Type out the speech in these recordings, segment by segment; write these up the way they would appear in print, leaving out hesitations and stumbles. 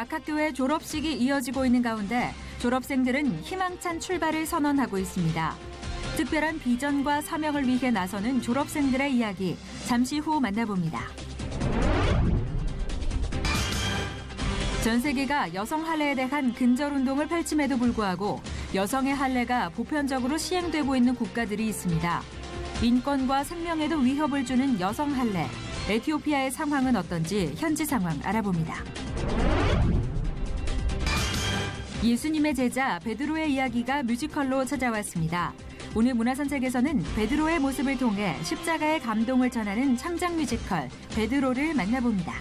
각 학교의 졸업식이 이어지고 있는 가운데 졸업생들은 희망찬 출발을 선언하고 있습니다. 특별한 비전과 사명을 위해 나서는 졸업생들의 이야기, 잠시 후 만나봅니다. 전 세계가 여성 할례에 대한 근절 운동을 펼침에도 불구하고 여성의 할례가 보편적으로 시행되고 있는 국가들이 있습니다. 인권과 생명에도 위협을 주는 여성 할례, 에티오피아의 상황은 어떤지 현지 상황 알아봅니다. 예수님의 제자 베드로의 이야기가 뮤지컬로 찾아왔습니다. 오늘 문화선책에서는 베드로의 모습을 통해 십자가의 감동을 전하는 창작 뮤지컬 베드로를 만나봅니다.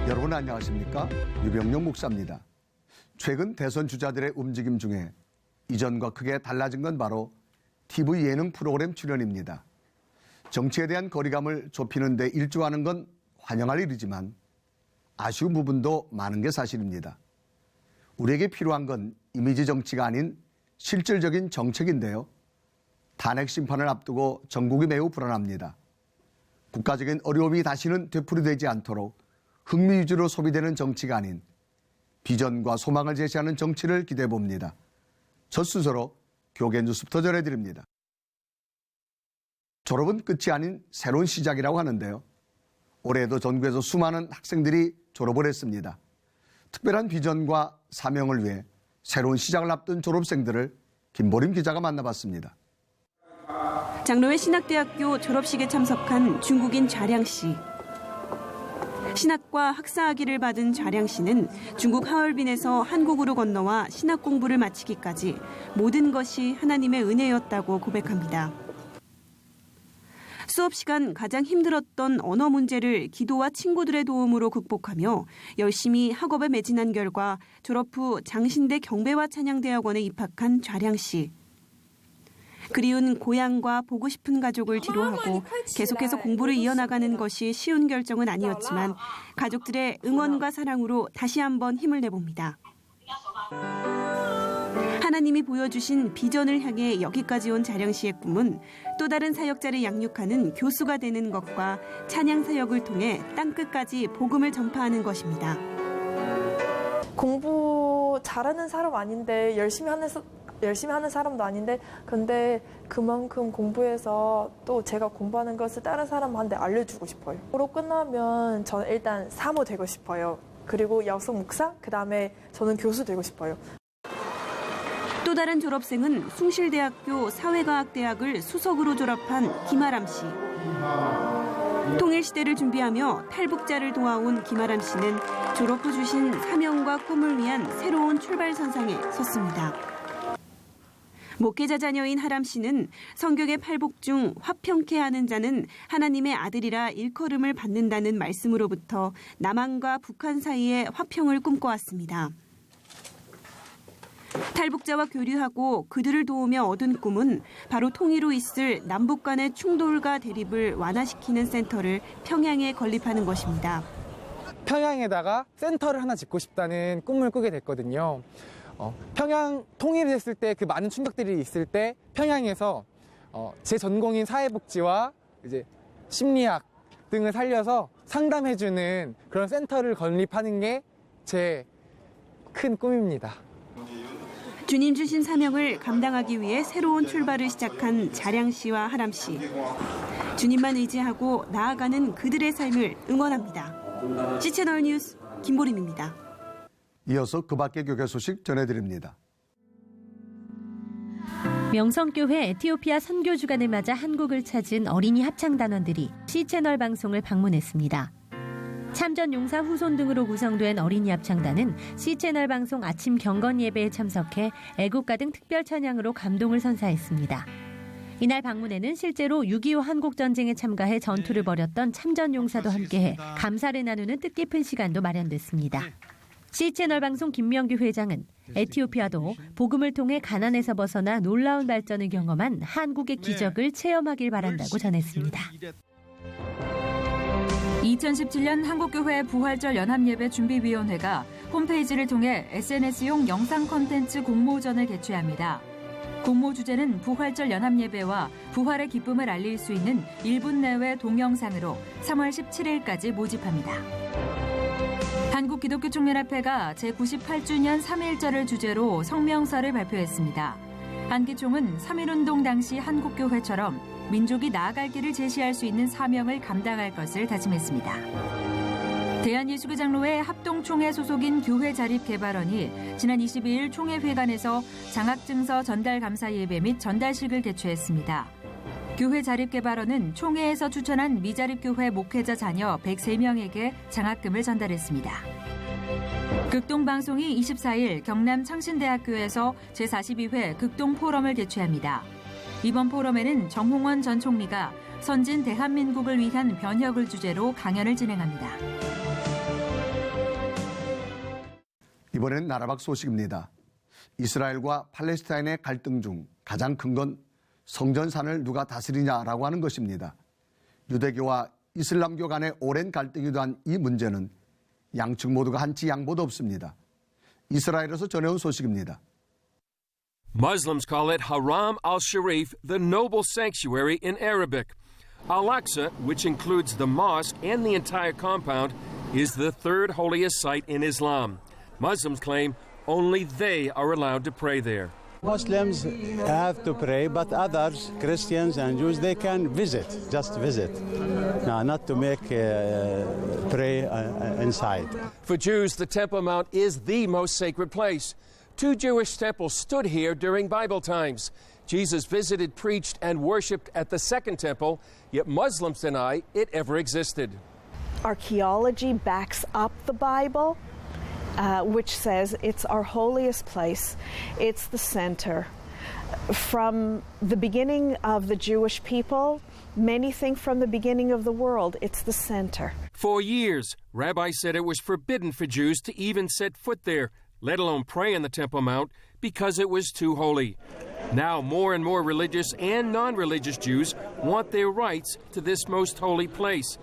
여러분 안녕하십니까? 유병용 목사입니다. 최근 대선 주자들의 움직임 중에 이전과 크게 달라진 건 바로 TV 예능 프로그램 출연입니다. 정치에 대한 거리감을 좁히는 데 일조하는 건 환영할 일이지만 아쉬운 부분도 많은 게 사실입니다. 우리에게 필요한 건 이미지 정치가 아닌 실질적인 정책인데요. 탄핵 심판을 앞두고 전국이 매우 불안합니다. 국가적인 어려움이 다시는 되풀이되지 않도록 흥미 위주로 소비되는 정치가 아닌 비전과 소망을 제시하는 정치를 기대해 봅니다. 첫 순서로 교계 뉴스부터 전해드립니다. 졸업은 끝이 아닌 새로운 시작이라고 하는데요. 올해도 전국에서 수많은 학생들이 졸업을 했습니다. 특별한 비전과 사명을 위해 새로운 시작을 앞둔 졸업생들을 김보림 기자가 만나봤습니다. 장로회 신학대학교 졸업식에 참석한 중국인 좌량 씨. 신학과 학사학위를 받은 좌량 씨는 중국 하얼빈에서 한국으로 건너와 신학 공부를 마치기까지 모든 것이 하나님의 은혜였다고 고백합니다. 수업 시간 가장 힘들었던 언어 문제를 기도와 친구들의 도움으로 극복하며 열심히 학업에 매진한 결과 졸업 후 장신대 경배와 찬양대학원에 입학한 좌량 씨. 그리운 고향과 보고 싶은 가족을 뒤로하고 계속해서 공부를 이어나가는 것이 쉬운 결정은 아니었지만 가족들의 응원과 사랑으로 다시 한번 힘을 내봅니다. 하나님이 보여주신 비전을 향해 여기까지 온 자령 씨의 꿈은 또 다른 사역자를 양육하는 교수가 되는 것과 찬양 사역을 통해 땅끝까지 복음을 전파하는 것입니다. 공부 잘하는 사람 아닌데 열심히 하는 사람도 아닌데 근데 그만큼 공부해서 또 제가 공부하는 것을 다른 사람한테 알려주고 싶어요. 졸업 끝나면 저는 일단 사모 되고 싶어요. 그리고 약속 목사, 그다음에 저는 교수 되고 싶어요. 또 다른 졸업생은 숭실대학교 사회과학대학을 수석으로 졸업한 김아람 씨. 통일시대를 준비하며 탈북자를 도와온 김아람 씨는 졸업 후 주신 사명과 꿈을 위한 새로운 출발선상에 섰습니다. 목회자 자녀인 하람 씨는 성경의 팔복 중 화평케 하는 자는 하나님의 아들이라 일컬음을 받는다는 말씀으로부터 남한과 북한 사이의 화평을 꿈꿔왔습니다. 탈북자와 교류하고 그들을 도우며 얻은 꿈은 바로 통일로 있을 남북 간의 충돌과 대립을 완화시키는 센터를 평양에 건립하는 것입니다. 평양에다가 센터를 하나 짓고 싶다는 꿈을 꾸게 됐거든요. 평양 통일이 됐을 때 그 많은 충격들이 있을 때 평양에서 제 전공인 사회복지와 이제 심리학 등을 살려서 상담해주는 그런 센터를 건립하는 게 제 큰 꿈입니다. 주님 주신 사명을 감당하기 위해 새로운 출발을 시작한 자량 씨와 하람 씨. 주님만 의지하고 나아가는 그들의 삶을 응원합니다. C채널 뉴스 김보림입니다. 이어서 그 밖의 교계 소식 전해드립니다. 명성교회 에티오피아 선교 주간을 맞아 한국을 찾은 어린이 합창단원들이 C채널 방송을 방문했습니다. 참전 용사 후손 등으로 구성된 어린이 합창단은 C채널 방송 아침 경건 예배에 참석해 애국가 등 특별 찬양으로 감동을 선사했습니다. 이날 방문에는 실제로 6.25 한국전쟁에 참가해 전투를 벌였던 참전 용사도 함께해 감사를 나누는 뜻깊은 시간도 마련됐습니다. C채널 방송 김명규 회장은 에티오피아도 복음을 통해 가난에서 벗어나 놀라운 발전을 경험한 한국의 기적을 체험하길 바란다고 전했습니다. 2017년 한국교회 부활절 연합예배 준비위원회가 홈페이지를 통해 SNS용 영상 콘텐츠 공모전을 개최합니다. 공모 주제는 부활절 연합예배와 부활의 기쁨을 알릴 수 있는 1분 내외 동영상으로 3월 17일까지 모집합니다. 한국기독교총연합회가 제98주년 3.1절을 주제로 성명서를 발표했습니다. 한기총은 3.1운동 당시 한국교회처럼 민족이 나아갈 길을 제시할 수 있는 사명을 감당할 것을 다짐했습니다. 대한예수교장로회 합동총회 소속인 교회자립개발원이 지난 22일 총회회관에서 장학증서 전달 감사 예배 및 전달식을 개최했습니다. 교회자립개발원은 총회에서 추천한 미자립교회 목회자 자녀 103명에게 장학금을 전달했습니다. 극동방송이 24일 경남 창신대학교에서 제42회 극동포럼을 개최합니다. 이번 포럼에는 정홍원 전 총리가 선진 대한민국을 위한 변혁을 주제로 강연을 진행합니다. 이번엔 나라밖 소식입니다. 이스라엘과 팔레스타인의 갈등 중 가장 큰 건 성전산을 누가 다스리냐라고 하는 것입니다. 유대교와 이슬람교 간의 오랜 갈등이기도 한 이 문제는 양측 모두가 한치 양보도 없습니다. 이스라엘에서 전해온 소식입니다. Muslims call it Haram al-Sharif, the noble sanctuary in Arabic. Al-Aqsa, which includes the mosque and the entire compound, is the third holiest site in Islam. Muslims claim only they are allowed to pray there. Muslims have to pray, but others, Christians and Jews, they can visit, just visit. No, not to make pray inside. For Jews, the Temple Mount is the most sacred place. 2 Jewish temples stood here during Bible times. Jesus visited, preached, and worshipped at the Second Temple, yet Muslims deny it ever existed. Archaeology backs up the Bible, which says it's our holiest place. It's the center. From the beginning of the Jewish people, many think from the beginning of the world, it's the center. For years, rabbis said it was forbidden for Jews to even set foot there, let alone pray in the Temple Mount, because it was too holy. Now more and more religious and non-religious Jews want their rights to this most holy place.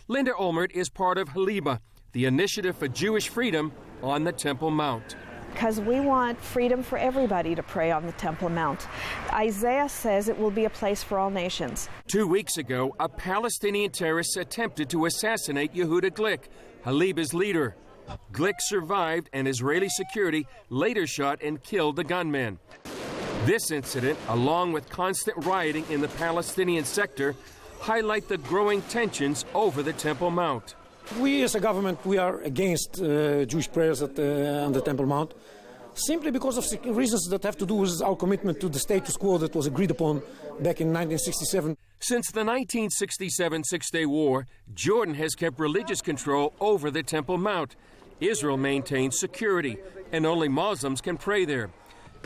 Linda Olmert is part of Haliba, the initiative for Jewish freedom on the Temple Mount. Because we want freedom for everybody to pray on the Temple Mount. Isaiah says it will be a place for all nations. 2 weeks ago, a Palestinian terrorist attempted to assassinate Yehuda Glick, Haliba's leader. Glick survived, and Israeli security later shot and killed the gunman. This incident, along with constant rioting in the Palestinian sector, highlight the growing tensions over the Temple Mount. We as a government, we are against Jewish prayers on the Temple Mount, simply because of reasons that have to do with our commitment to the status quo that was agreed upon back in 1967. Since the 1967 Six-Day War, Jordan has kept religious control over the Temple Mount. Israel maintains security, and only Muslims can pray there.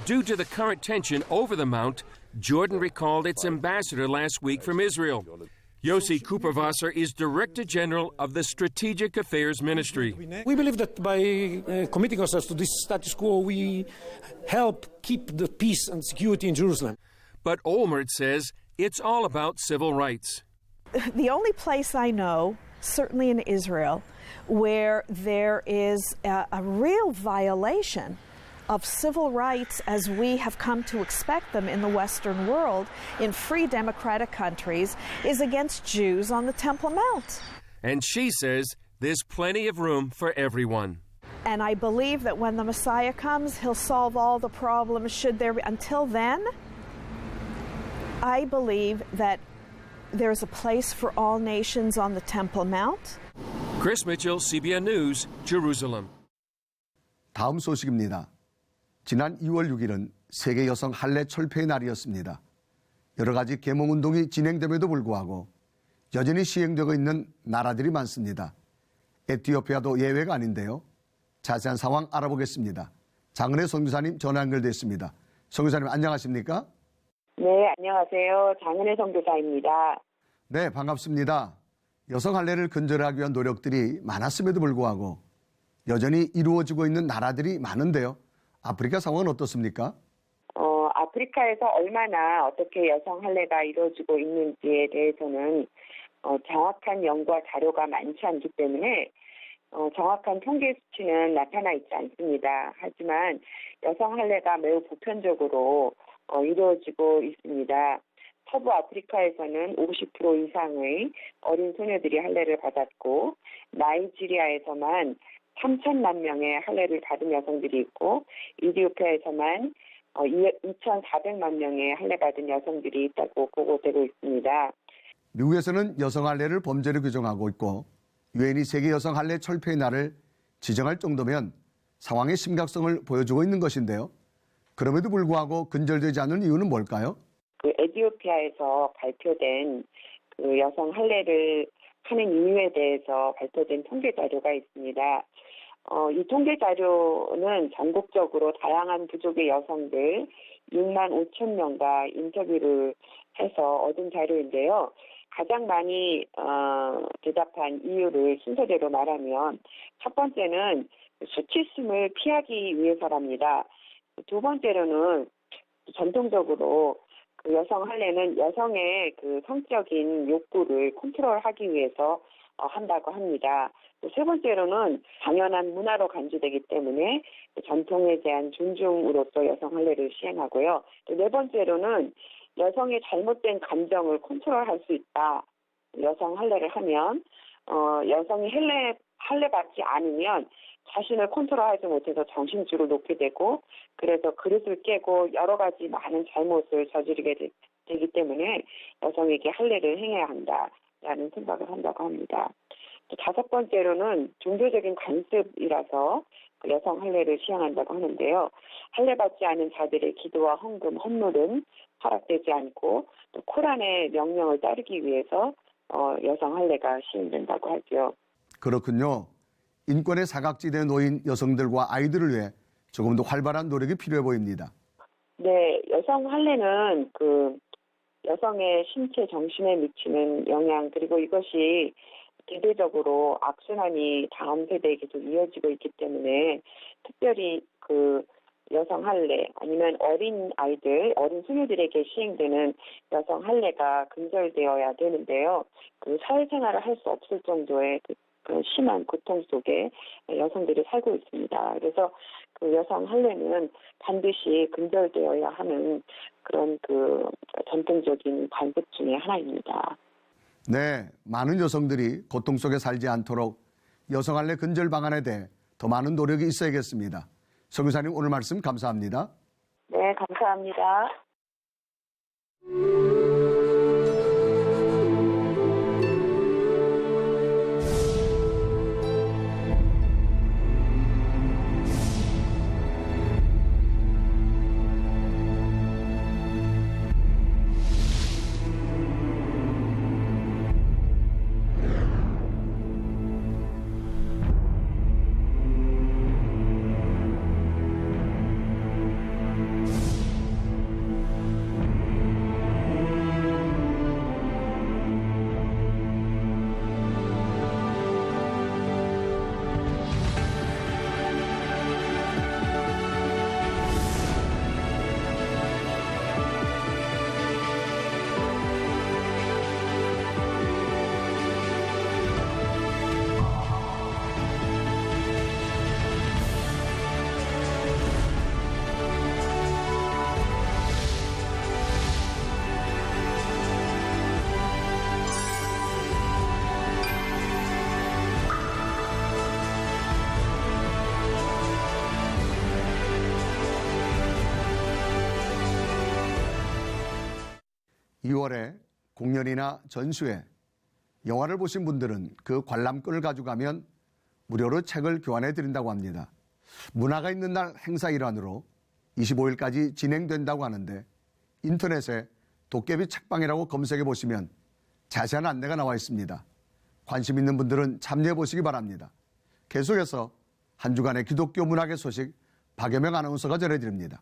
Due to the current tension over the Mount, Jordan recalled its ambassador last week from Israel. Yossi Kuperwasser is Director General of the Strategic Affairs Ministry. We believe that by committing ourselves to this status quo, we help keep the peace and security in Jerusalem. But Olmert says it's all about civil rights. The only place I know, certainly in Israel, where there is a real violation of civil rights as we have come to expect them in the Western world, in free democratic countries, is against Jews on the Temple Mount. And she says there's plenty of room for everyone. And I believe that when the Messiah comes, he'll solve all the problems. Should there be, until then, I believe that there's a place for all nations on the Temple Mount. Chris Mitchell, CBN News, Jerusalem. 다음 소식입니다. 지난 2월 6일은 세계 여성 할례 철폐의 날이었습니다. 여러 가지 계몽운동이 진행됨에도 불구하고 여전히 시행되고 있는 나라들이 많습니다. 에티오피아도 예외가 아닌데요. 자세한 상황 알아보겠습니다. 장은혜 선교사님 전화 연결됐습니다. 선교사님 안녕하십니까? 네, 안녕하세요. 장은혜 선교사입니다. 네, 반갑습니다. 여성 할례를 근절하기 위한 노력들이 많았음에도 불구하고 여전히 이루어지고 있는 나라들이 많은데요. 아프리카 상황은 어떻습니까? 아프리카에서 얼마나 어떻게 여성 할례가 이루어지고 있는지에 대해서는 정확한 연구와 자료가 많지 않기 때문에 정확한 통계 수치는 나타나 있지 않습니다. 하지만 여성 할례가 매우 보편적으로 이루어지고 있습니다. 서부 아프리카에서는 50% 이상의 어린 소녀들이 할례를 받았고 나이지리아에서만 3천만 명의 할례를 받은 여성들이 있고 이디오피아에서만 2,400만 명의 할례 받은 여성들이 있다고 보고되고 있습니다. 미국에서는 여성 할례를 범죄로 규정하고 있고 유엔이 세계 여성 할례 철폐의 날을 지정할 정도면 상황의 심각성을 보여주고 있는 것인데요. 그럼에도 불구하고 근절되지 않는 이유는 뭘까요? 에티오피아에서 발표된 여성 할례를 하는 이유에 대해서 발표된 통계 자료가 있습니다. 이 통계 자료는 전국적으로 다양한 부족의 여성들 6만 5천 명과 인터뷰를 해서 얻은 자료인데요. 가장 많이 대답한 이유를 순서대로 말하면 첫 번째는 수치심을 피하기 위해서랍니다. 두 번째로는 전통적으로 여성 할례는 여성의 성적인 욕구를 컨트롤하기 위해서 한다고 합니다. 세 번째로는 당연한 문화로 간주되기 때문에 전통에 대한 존중으로서 여성 할례를 시행하고요. 네 번째로는 여성의 잘못된 감정을 컨트롤할 수 있다. 여성 할례를 하면 여성이 할례 받지 않으면 자신을 컨트롤하지 못해서 정신줄을 놓게 되고 그래서 그릇을 깨고 여러 가지 많은 잘못을 저지르게 되기 때문에 여성에게 할례를 행해야 한다라는 생각을 한다고 합니다. 또 다섯 번째로는 종교적인 관습이라서 여성 할례를 시행한다고 하는데요. 할례 받지 않은 자들의 기도와 헌금, 헌물은 허락되지 않고 또 코란의 명령을 따르기 위해서 여성 할례가 시행된다고 하죠. 그렇군요. 인권의 사각지대에 놓인 여성들과 아이들을 위해 조금 더 활발한 노력이 필요해 보입니다. 네, 여성 할례는 여성의 신체, 정신에 미치는 영향 그리고 이것이 대대적으로 악순환이 다음 세대에 계속 이어지고 있기 때문에 특별히 여성 할례 아니면 어린 아이들, 어린 소녀들에게 시행되는 여성 할례가 근절되어야 되는데요. 사회생활을 할 수 없을 정도의 심한 고통 속에 여성들이 살고 있습니다. 그래서 여성 할례는 반드시 근절되어야 하는 그런 전통적인 관습 중에 하나입니다. 네, 많은 여성들이 고통 속에 살지 않도록 여성 할례 근절 방안에 대해 더 많은 노력이 있어야겠습니다. 성 교사님 오늘 말씀 감사합니다. 네, 감사합니다. 2월에 공연이나 전시회, 영화를 보신 분들은 그 관람권을 가져가면 무료로 책을 교환해 드린다고 합니다. 문화가 있는 날 행사 일환으로 25일까지 진행된다고 하는데 인터넷에 도깨비 책방이라고 검색해 보시면 자세한 안내가 나와 있습니다. 관심 있는 분들은 참여해 보시기 바랍니다. 계속해서 한 주간의 기독교 문학의 소식 박여명 아나운서가 전해드립니다.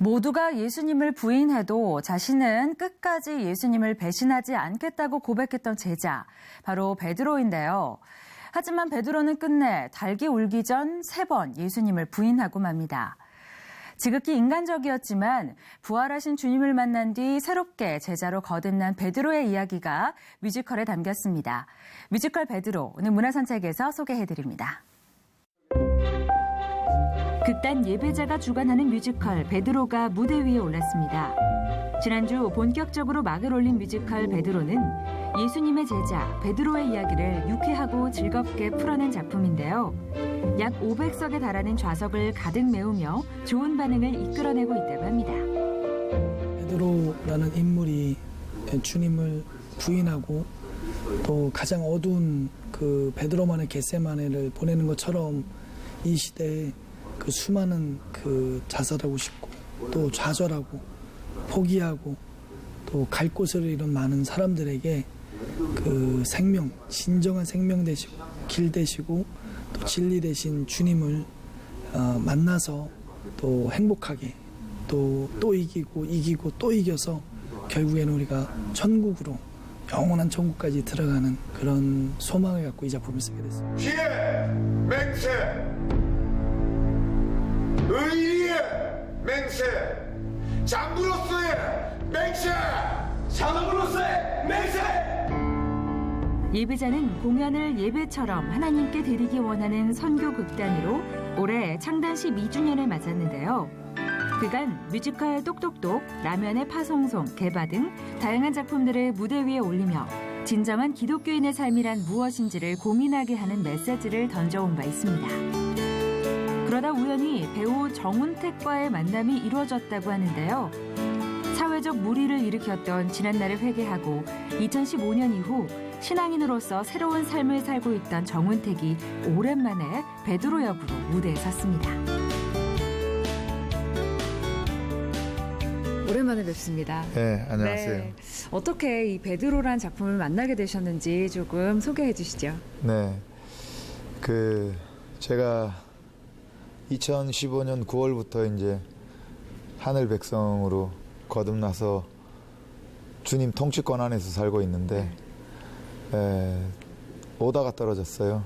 모두가 예수님을 부인해도 자신은 끝까지 예수님을 배신하지 않겠다고 고백했던 제자, 바로 베드로인데요. 하지만 베드로는 끝내 닭이 울기 전 3번 예수님을 부인하고 맙니다. 지극히 인간적이었지만 부활하신 주님을 만난 뒤 새롭게 제자로 거듭난 베드로의 이야기가 뮤지컬에 담겼습니다. 뮤지컬 베드로, 오늘 문화산책에서 소개해드립니다. 극단 예배자가 주관하는 뮤지컬 베드로가 무대 위에 올랐습니다. 지난주 본격적으로 막을 올린 뮤지컬 베드로는 예수님의 제자 베드로의 이야기를 유쾌하고 즐겁게 풀어낸 작품인데요. 약 500석에 달하는 좌석을 가득 메우며 좋은 반응을 이끌어내고 있다고 합니다. 베드로라는 인물이 주님을 부인하고 또 가장 어두운 그 베드로만의 겟세마네를 보내는 것처럼 이 시대에 그 수많은 그 자살하고 싶고 또 좌절하고 포기하고 또 갈 곳을 잃은 많은 사람들에게 그 생명, 진정한 생명 되시고 길 되시고 또 진리 되신 주님을 만나서 또 행복하게 또 이기고 또 이겨서 결국에는 우리가 천국으로 영원한 천국까지 들어가는 그런 소망을 갖고 이 작품을 쓰게 됐습니다. 피의 맹세, 의리의 맹세, 장부로서의 맹세, 장부로서의 맹세. 예배자는 공연을 예배처럼 하나님께 드리기 원하는 선교 극단으로 올해 창단 12주년을 맞았는데요. 그간 뮤지컬 똑똑똑, 라면의 파송송, 개바 등 다양한 작품들을 무대 위에 올리며 진정한 기독교인의 삶이란 무엇인지를 고민하게 하는 메시지를 던져온 바 있습니다. 그러다 우연히 배우 정운택과의 만남이 이루어졌다고 하는데요. 사회적 물의를 일으켰던 지난날을 회개하고 2015년 이후 신앙인으로서 새로운 삶을 살고 있던 정운택이 오랜만에 베드로 역으로 무대에 섰습니다. 오랜만에 뵙습니다. 네, 안녕하세요. 네, 어떻게 이 베드로란 작품을 만나게 되셨는지 조금 소개해 주시죠. 네, 제가 2015년 9월부터 이제 하늘 백성으로 거듭나서 주님 통치권 안에서 살고 있는데 오다가 떨어졌어요.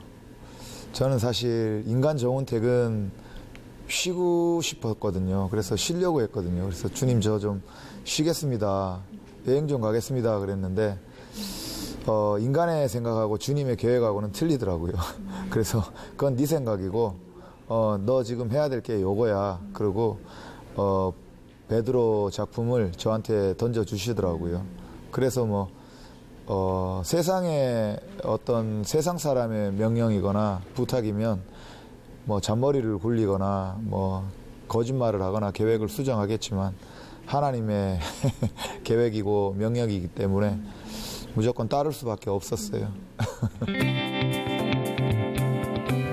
저는 사실 인간 정운택은 쉬고 싶었거든요. 그래서 쉬려고 했거든요. 그래서 주님 저 좀 쉬겠습니다. 여행 좀 가겠습니다. 그랬는데 인간의 생각하고 주님의 계획하고는 틀리더라고요. 그래서 그건 네 생각이고 너 지금 해야 될 게 요거야. 그리고 베드로 작품을 저한테 던져주시더라고요. 그래서 세상의 어떤 세상 사람의 명령이거나 부탁이면 잔머리를 굴리거나 거짓말을 하거나 계획을 수정하겠지만 하나님의 계획이고 명령이기 때문에 무조건 따를 수밖에 없었어요.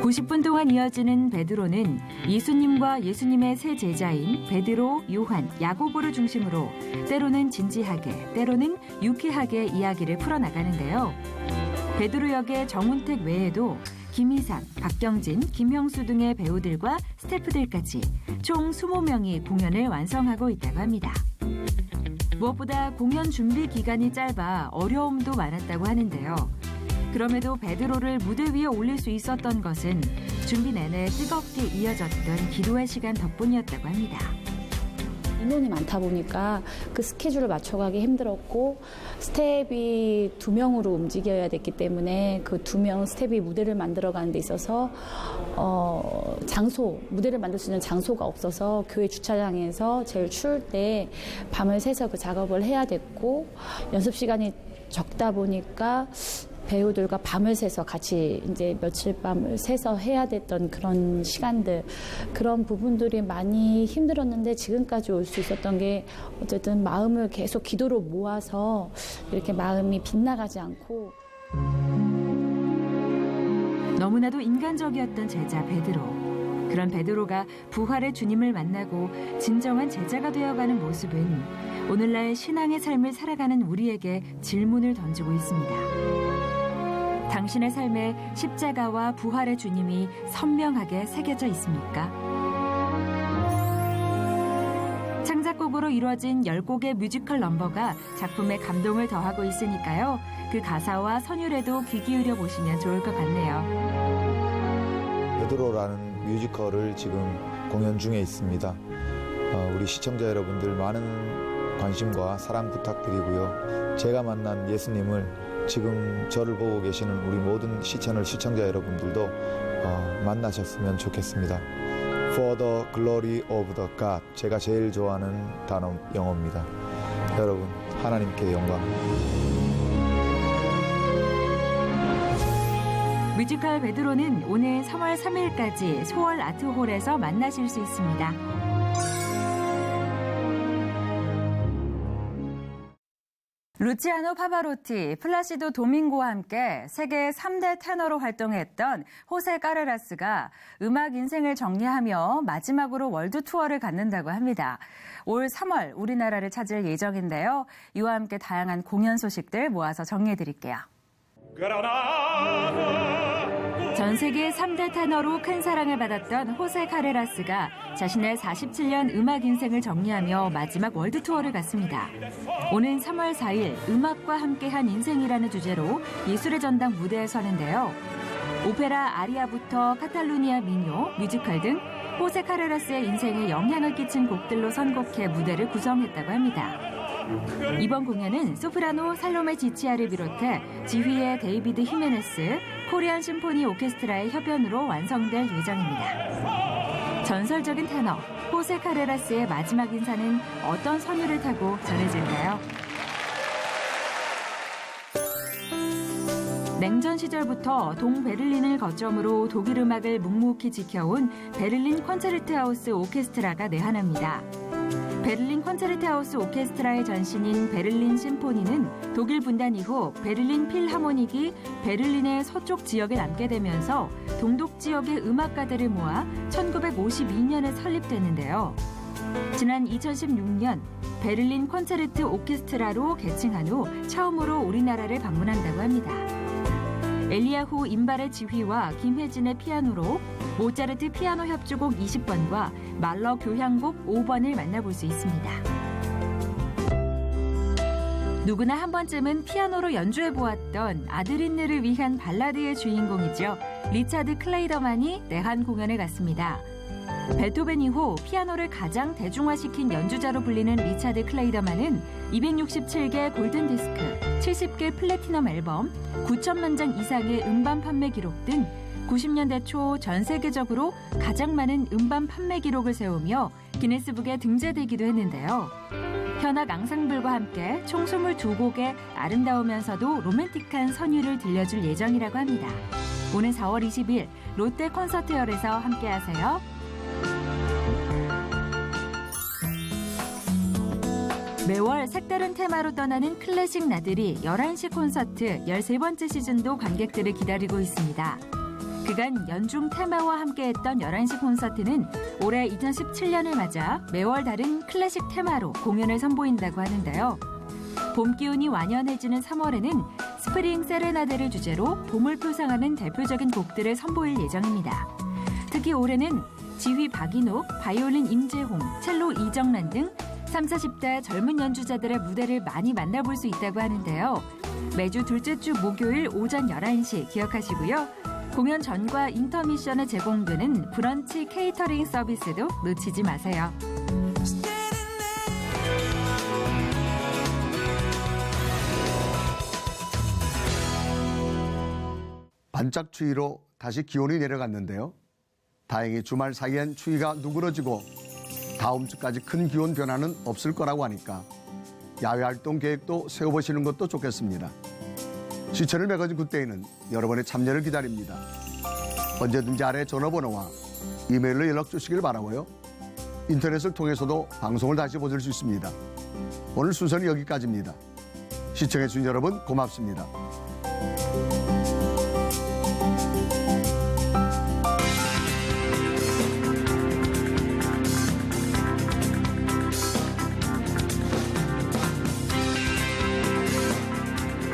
90분 동안 이어지는 베드로는 예수님과 예수님의 세 제자인 베드로, 요한, 야고보를 중심으로 때로는 진지하게, 때로는 유쾌하게 이야기를 풀어나가는데요. 베드로 역의 정운택 외에도 김희상, 박경진, 김형수 등의 배우들과 스태프들까지 총 20명이 공연을 완성하고 있다고 합니다. 무엇보다 공연 준비 기간이 짧아 어려움도 많았다고 하는데요. 그럼에도 베드로를 무대 위에 올릴 수 있었던 것은 준비 내내 뜨겁게 이어졌던 기도의 시간 덕분이었다고 합니다. 인원이 많다 보니까 그 스케줄을 맞춰가기 힘들었고 스텝이 2명으로 움직여야 됐기 때문에 그 2명 스텝이 무대를 만들어가는 데 있어서 무대를 만들 수 있는 장소가 없어서 교회 주차장에서 제일 추울 때 밤을 새서 그 작업을 해야 됐고 연습 시간이 적다 보니까 배우들과 밤을 새서 같이 이제 며칠 밤을 새서 해야 됐던 그런 시간들, 그런 부분들이 많이 힘들었는데 지금까지 올 수 있었던 게 어쨌든 마음을 계속 기도로 모아서 이렇게 마음이 빗나가지 않고. 너무나도 인간적이었던 제자 베드로. 그런 베드로가 부활의 주님을 만나고 진정한 제자가 되어가는 모습은 오늘날 신앙의 삶을 살아가는 우리에게 질문을 던지고 있습니다. 당신의 삶에 십자가와 부활의 주님이 선명하게 새겨져 있습니까? 창작곡으로 이루어진 10곡의 뮤지컬 넘버가 작품에 감동을 더하고 있으니까요. 그 가사와 선율에도 귀 기울여 보시면 좋을 것 같네요. 베드로라는 뮤지컬을 지금 공연 중에 있습니다. 우리 시청자 여러분들 많은 관심과 사랑 부탁드리고요. 제가 만난 예수님을 지금 저를 보고 계시는 우리 모든 시청자 여러분들도 만나셨으면 좋겠습니다. For the glory of the God. 제가 제일 좋아하는 단어 영어입니다. 여러분, 하나님께 영광. 뮤지컬 베드로는 오늘 3월 3일까지 소월 아트홀에서 만나실 수 있습니다. 루치아노 파바로티, 플라시도 도밍고와 함께 세계 3대 테너로 활동했던 호세 카레라스가 음악 인생을 정리하며 마지막으로 월드 투어를 갖는다고 합니다. 올 3월 우리나라를 찾을 예정인데요. 이와 함께 다양한 공연 소식들 모아서 정리해드릴게요. 전 세계 3대 테너로 큰 사랑을 받았던 호세 카레라스가 자신의 47년 음악 인생을 정리하며 마지막 월드 투어를 갔습니다. 오는 3월 4일 음악과 함께한 인생이라는 주제로 예술의 전당 무대에 서는데요. 오페라 아리아부터 카탈루니아 민요, 뮤지컬 등 호세 카레라스의 인생에 영향을 끼친 곡들로 선곡해 무대를 구성했다고 합니다. 이번 공연은 소프라노 살로메 지치아를 비롯해 지휘의 데이비드 히메네스, 코리안 심포니 오케스트라의 협연으로 완성될 예정입니다. 전설적인 테너 호세 카레라스의 마지막 인사는 어떤 선율을 타고 전해질까요? 냉전 시절부터 동베를린을 거점으로 독일 음악을 묵묵히 지켜온 베를린 콘체르트하우스 오케스트라가 내한합니다. 베를린 콘체르트하우스 오케스트라의 전신인 베를린 심포니는 독일 분단 이후 베를린 필하모닉이 베를린의 서쪽 지역에 남게 되면서 동독 지역의 음악가들을 모아 1952년에 설립됐는데요. 지난 2016년 베를린 콘체르트 오케스트라로 개칭한 후 처음으로 우리나라를 방문한다고 합니다. 엘리야후 임발의 지휘와 김혜진의 피아노로 모차르트 피아노 협주곡 20번과 말러 교향곡 5번을 만나볼 수 있습니다. 누구나 한 번쯤은 피아노로 연주해보았던 아드린느를 위한 발라드의 주인공이죠. 리차드 클레이더만이 내한 공연을 갔습니다. 베토벤 이후 피아노를 가장 대중화시킨 연주자로 불리는 리차드 클레이더만은 267개 골든디스크, 70개 플래티넘 앨범, 9천만 장 이상의 음반 판매 기록 등 90년대 초 전 세계적으로 가장 많은 음반 판매 기록을 세우며 기네스북에 등재되기도 했는데요. 현악 앙상블과 함께 총 22곡의 아름다우면서도 로맨틱한 선율을 들려줄 예정이라고 합니다. 오는 4월 20일 롯데 콘서트홀에서 함께하세요. 매월 색다른 테마로 떠나는 클래식 나들이 11시 콘서트 13번째 시즌도 관객들을 기다리고 있습니다. 그간 연중 테마와 함께했던 11시 콘서트는 올해 2017년을 맞아 매월 다른 클래식 테마로 공연을 선보인다고 하는데요. 봄 기운이 완연해지는 3월에는 스프링 세레나데를 주제로 봄을 표상하는 대표적인 곡들을 선보일 예정입니다. 특히 올해는 지휘 박인욱, 바이올린 임재홍, 첼로 이정란 등 30, 40대 젊은 연주자들의 무대를 많이 만나볼 수 있다고 하는데요. 매주 둘째 주 목요일 오전 11시 기억하시고요. 공연 전과 인터미션에 제공되는 브런치 케이터링 서비스도 놓치지 마세요. 반짝 추위로 다시 기온이 내려갔는데요. 다행히 주말 사이엔 추위가 누그러지고 다음 주까지 큰 기온 변화는 없을 거라고 하니까 야외 활동 계획도 세워보시는 것도 좋겠습니다. 시천을 매거진 굿데이는 여러분의 참여를 기다립니다. 언제든지 아래 전화번호와 이메일로 연락 주시길 바라고요. 인터넷을 통해서도 방송을 다시 보실 수 있습니다. 오늘 순서는 여기까지입니다. 시청해주신 여러분 고맙습니다.